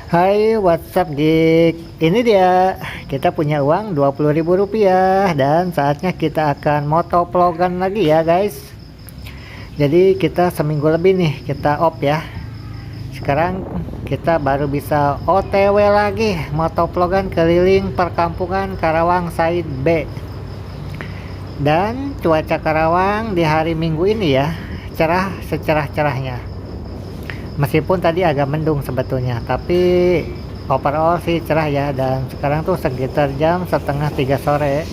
Hai, WhatsApp Geek. Ini dia, kita punya uang Rp20.000 dan saatnya kita akan motovlogan lagi ya guys. Jadi kita seminggu lebih nih kita off ya. Sekarang kita baru bisa OTW lagi motovlogan keliling perkampungan Karawang Side B. Dan cuaca Karawang di hari Minggu ini ya cerah secerah-cerahnya. Meskipun tadi agak mendung sebetulnya, tapi overall sih cerah ya. Dan sekarang tuh sekitar jam setengah 3 sore.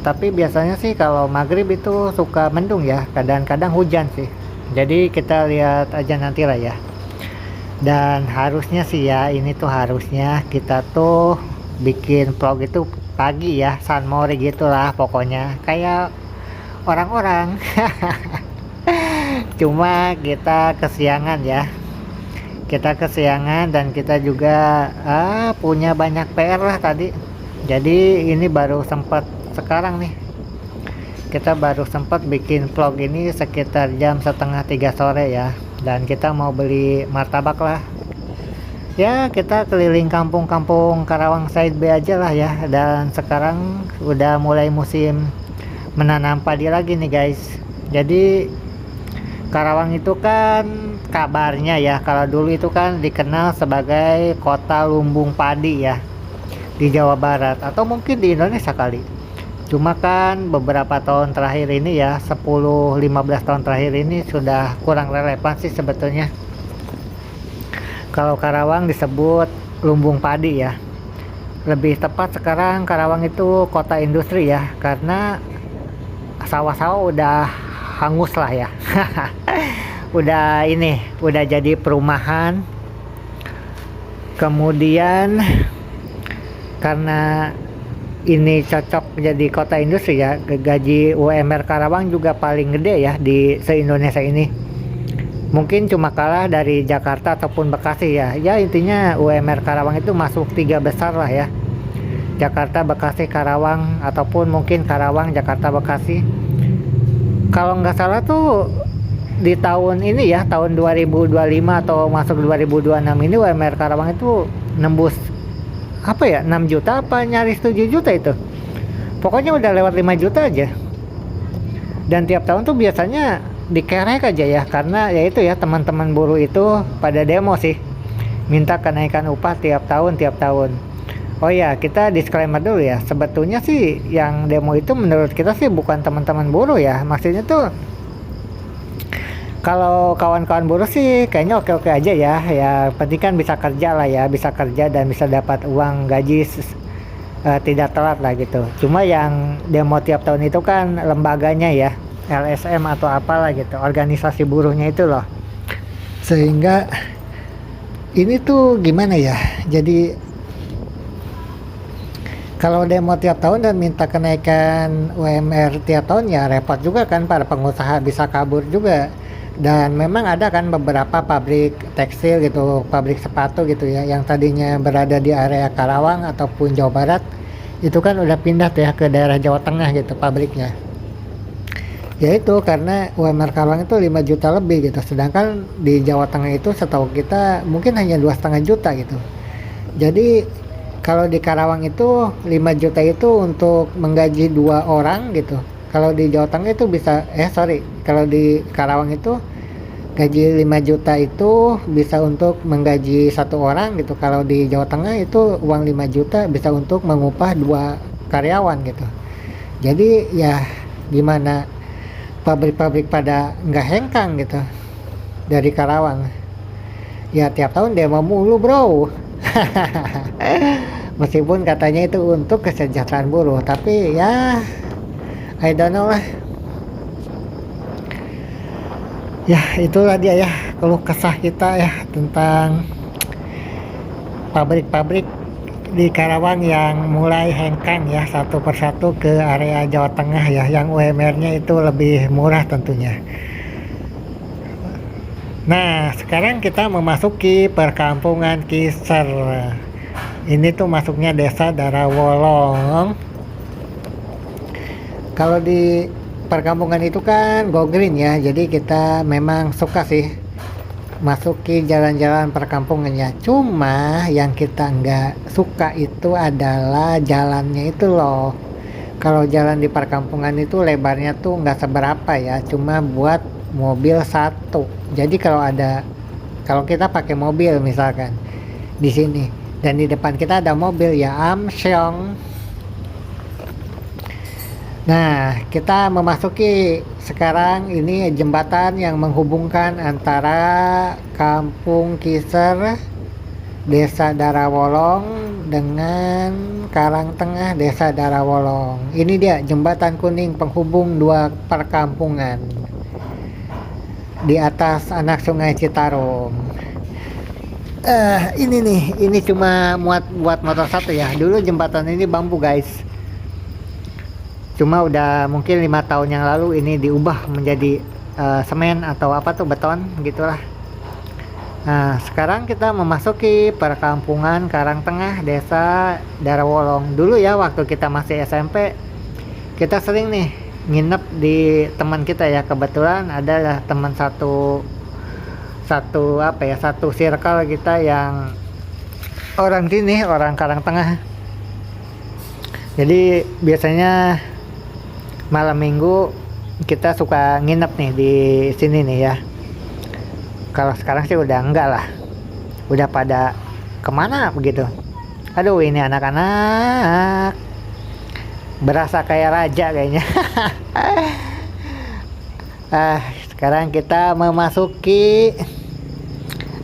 Tapi biasanya sih kalau maghrib itu suka mendung ya, kadang-kadang hujan sih. Jadi kita lihat aja nanti lah ya. Dan harusnya sih ya, ini tuh harusnya kita tuh bikin vlog itu pagi ya, sunmori gitulah pokoknya, kayak orang-orang. Cuma kita kesiangan ya, kita kesiangan dan kita juga punya banyak PR lah tadi. Jadi ini baru sempat sekarang nih, kita baru sempat bikin vlog ini sekitar jam setengah 3 sore ya. Dan kita mau beli martabak lah ya. Kita keliling kampung-kampung Karawang Side B aja lah ya. Dan sekarang udah mulai musim menanam padi lagi nih guys. Jadi Karawang itu kan kabarnya ya, kalau dulu itu kan dikenal sebagai kota lumbung padi ya di Jawa Barat atau mungkin di Indonesia kali. Cuma kan beberapa tahun terakhir ini ya, 10-15 tahun terakhir ini sudah kurang relevan sih sebetulnya kalau Karawang disebut lumbung padi ya. Lebih tepat sekarang Karawang itu kota industri ya, karena sawah-sawah udah hangus lah ya. udah jadi perumahan. Kemudian karena ini cocok jadi kota industri ya, gaji UMR Karawang juga paling gede ya di se-Indonesia ini. Mungkin cuma kalah dari Jakarta ataupun Bekasi ya. Ya intinya UMR Karawang itu masuk 3 besar lah ya. Jakarta, Bekasi, Karawang, ataupun mungkin Karawang, Jakarta, Bekasi. Kalau nggak salah tuh di tahun ini ya, tahun 2025 atau masuk 2026 ini UMR Karawang itu nembus apa ya, 6 juta apa nyaris 7 juta itu. Pokoknya udah lewat 5 juta aja. Dan tiap tahun tuh biasanya dikerek aja ya, karena ya itu ya, teman-teman buruh itu pada demo sih, minta kenaikan upah tiap tahun. Oh ya, kita disclaimer dulu ya. Sebetulnya sih yang demo itu menurut kita sih bukan teman-teman buruh ya. Maksudnya tuh kalau kawan-kawan buruh sih kayaknya oke-oke aja ya. Ya penting kan bisa kerja lah ya, bisa kerja dan bisa dapat uang gaji tidak telat lah gitu. Cuma yang demo tiap tahun itu kan lembaganya ya, LSM atau apalah gitu, organisasi buruhnya itu loh. Sehingga ini tuh gimana ya? Jadi kalau demo tiap tahun dan minta kenaikan UMR tiap tahun ya repot juga kan, para pengusaha bisa kabur juga. Dan memang ada kan beberapa pabrik tekstil gitu, pabrik sepatu gitu ya, yang tadinya berada di area Karawang ataupun Jawa Barat, itu kan udah pindah tuh ya ke daerah Jawa Tengah gitu pabriknya. Ya itu karena UMR Karawang itu 5 juta lebih gitu, sedangkan di Jawa Tengah itu setahu kita mungkin hanya 2,5 juta gitu. Jadi kalau di Karawang itu 5 juta itu untuk menggaji 2 orang gitu. Kalau di Jawa Tengah itu bisa, kalau di Karawang itu gaji 5 juta itu bisa untuk menggaji 1 orang gitu. Kalau di Jawa Tengah itu uang 5 juta bisa untuk mengupah 2 karyawan gitu. Jadi ya gimana, pabrik-pabrik pada nggak hengkang gitu dari Karawang. Ya tiap tahun demo mulu bro. Meskipun katanya itu untuk kesejahteraan buruh, tapi ya I don't know lah. Ya itulah dia ya, keluh kesah kita ya tentang pabrik-pabrik di Karawang yang mulai hengkang ya, satu persatu ke area Jawa Tengah ya, yang UMR-nya itu lebih murah tentunya. Nah sekarang kita memasuki perkampungan Kiser. Ini tuh masuknya desa Darawolong. Kalau di perkampungan itu kan go green ya, jadi kita memang suka sih masuki jalan-jalan perkampungannya. Cuma yang kita nggak suka itu adalah jalannya itu loh. Kalau jalan di perkampungan itu lebarnya tuh nggak seberapa ya, cuma buat mobil satu. Jadi kalau kita pakai mobil misalkan di sini dan di depan kita ada mobil ya amsyong. Nah, kita memasuki sekarang ini jembatan yang menghubungkan antara Kampung Kiser, Desa Darawolong dengan Karangtengah, Desa Darawolong. Ini dia jembatan kuning penghubung dua perkampungan di atas anak Sungai Citarum. Ini cuma muat buat motor satu ya. Dulu jembatan ini bambu guys. Cuma udah mungkin 5 tahun yang lalu ini diubah menjadi semen atau apa tuh, beton gitulah. Nah, sekarang kita memasuki perkampungan Karangtengah, Desa Darawolong. Dulu ya waktu kita masih SMP, kita sering nih nginep di teman kita ya. Kebetulan ada teman satu circle kita yang orang sini, orang Karangtengah. Jadi biasanya malam minggu kita suka nginep nih di sini nih ya. Kalau sekarang sih udah enggak lah, udah pada kemana begitu. Aduh, ini anak-anak berasa kayak raja kayaknya. Sekarang kita memasuki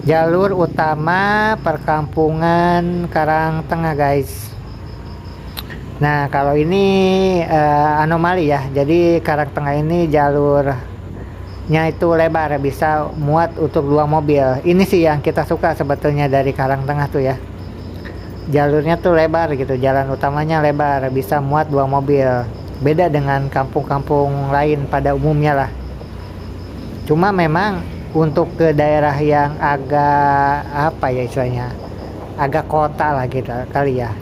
jalur utama perkampungan Karangtengah guys. Nah, kalau ini anomali ya. Jadi Karangtengah ini jalurnya itu lebar, bisa muat untuk 2 mobil. Ini sih yang kita suka sebetulnya dari Karangtengah tuh ya. Jalurnya tuh lebar gitu, jalan utamanya lebar, bisa muat 2 mobil. Beda dengan kampung-kampung lain pada umumnya lah. Cuma memang untuk ke daerah yang agak apa ya istilahnya, agak kota lah gitu kali ya.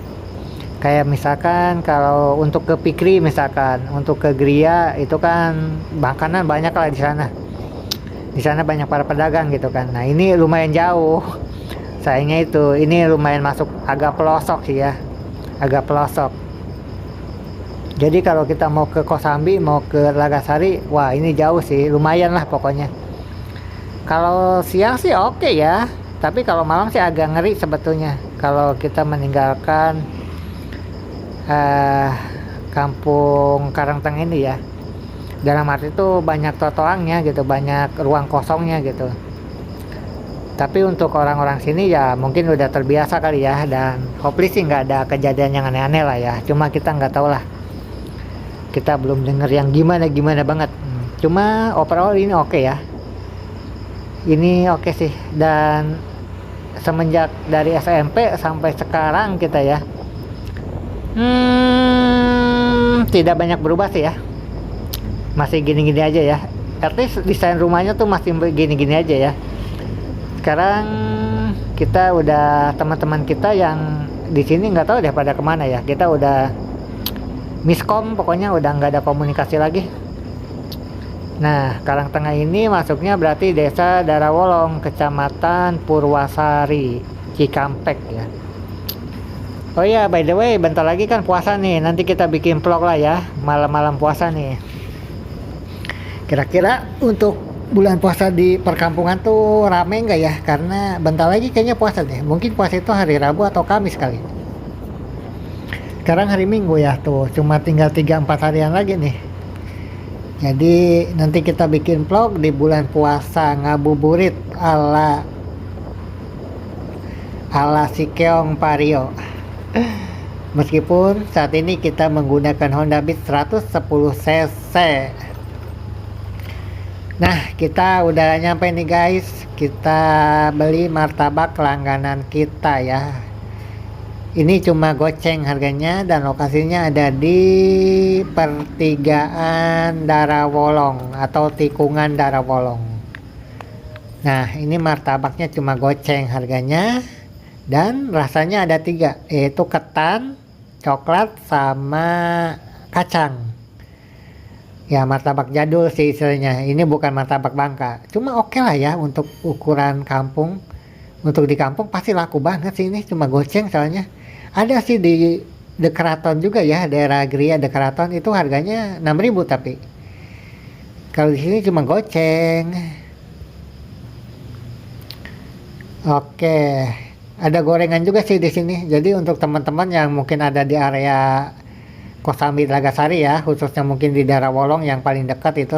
Kayak misalkan kalau untuk ke Pikri misalkan, untuk ke Gria itu kan makanan banyak lah di sana. Di sana banyak para pedagang gitu kan. Nah, ini lumayan jauh. Sayangnya itu, ini lumayan masuk agak pelosok sih ya. Agak pelosok. Jadi kalau kita mau ke Kosambi, mau ke Lagasari, wah ini jauh sih, lumayan lah pokoknya. Kalau siang sih oke ya, tapi kalau malam sih agak ngeri sebetulnya. Kalau kita meninggalkan kampung Karangtengah ini ya, dalam arti itu banyak trotoarnya gitu, banyak ruang kosongnya gitu. Tapi untuk orang-orang sini ya mungkin udah terbiasa kali ya, dan hopefully sih nggak ada kejadian yang aneh-aneh lah ya. Cuma kita nggak tahu lah, kita belum denger yang gimana banget. Cuma overall ini oke ya, ini oke sih. Dan semenjak dari SMP sampai sekarang kita ya, tidak banyak berubah sih ya, masih gini-gini aja ya. At least desain rumahnya tuh masih gini-gini aja ya. Sekarang kita udah, teman-teman kita yang di sini nggak tahu deh pada kemana ya. Kita udah miskom, pokoknya udah nggak ada komunikasi lagi. Nah, Karangtengah ini masuknya berarti Desa Darawolong, Kecamatan Purwasari, Cikampek ya. Oh iya, by the way, bentar lagi kan puasa nih. Nanti kita bikin vlog lah ya, malam-malam puasa nih. Kira-kira untuk bulan puasa di perkampungan tuh rame nggak ya? Karena bentar lagi kayaknya puasa deh. Mungkin puasa itu hari Rabu atau Kamis kali. Sekarang hari Minggu ya tuh, cuma tinggal 3-4 harian lagi nih. Jadi nanti kita bikin vlog di bulan puasa ngabuburit ala si Keong Pario. Meskipun saat ini kita menggunakan Honda Beat 110 cc. Nah, kita udah nyampe nih guys. Kita beli martabak langganan kita ya. Ini cuma goceng harganya, dan lokasinya ada di pertigaan Darawolong atau tikungan Darawolong. Nah, ini martabaknya cuma goceng harganya, dan rasanya ada 3, yaitu ketan, coklat, sama kacang. Ya martabak jadul sih istilahnya. Ini bukan martabak Bangka. Cuma oke lah ya untuk ukuran kampung. Untuk di kampung pasti laku banget sih ini. Cuma goceng soalnya. Ada sih di Keraton juga ya, daerah Gria De Keraton itu harganya 6.000 tapi. Kalau di sini cuma goceng. Oke. Ada gorengan juga sih di sini. Jadi untuk teman-teman yang mungkin ada di area Kosambi Nagasari ya, khususnya mungkin di daerah Wolong yang paling dekat itu,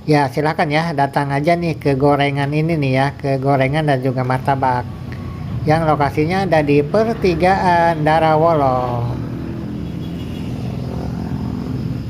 ya silakan ya datang aja nih ke gorengan ini nih ya, ke gorengan dan juga martabak yang lokasinya ada di pertigaan Darawolo.